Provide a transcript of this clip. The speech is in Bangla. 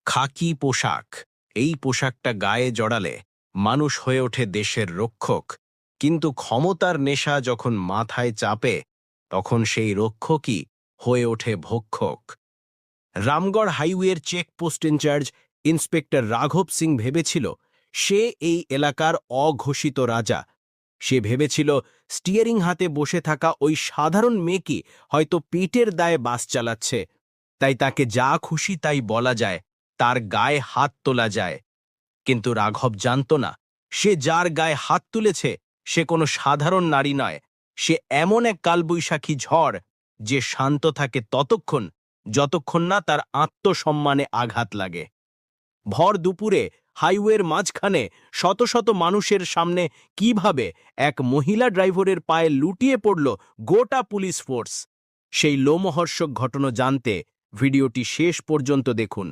খাকি পোশাক। এই পোশাকটা গায়ে জড়ালে মানুষ হয়ে ওঠে দেশের রক্ষক, কিন্তু ক্ষমতার নেশা যখন মাথায় চাপে তখন সেই রক্ষকই হয়ে ওঠে ভক্ষক। রামগড় হাইওয়ের চেকপোস্ট ইনচার্জ ইন্সপেক্টর রাঘব সিং ভেবেছিল সে এই এলাকার অঘোষিত রাজা। সে ভেবেছিল স্টিয়ারিং হাতে বসে থাকা ওই সাধারণ মেয়েকে হয়তো পেটের দায়ে বাস চালাচ্ছে, তাই তাকে যা খুশি তাই বলা যায়, তার গায়ে হাত তোলা যায়। কিন্তু রাঘব জানত না, সে যার গায়ে হাত তুলেছে সে কোনো সাধারণ নারী নয়। সে এমন এক কালবৈশাখী ঝড় যে শান্ত থাকে ততক্ষণ যতক্ষণ না তার আত্মসম্মানে আঘাত লাগে। ভর দুপুরে হাইওয়ের মাঝখানে শত শত মানুষের সামনে কিভাবে এক মহিলা ড্রাইভারের পায়ে লুটিয়ে পড়ল গোটা পুলিশ ফোর্স, সেই লোমহর্ষক ঘটনা জানতে ভিডিওটি শেষ পর্যন্ত দেখুন।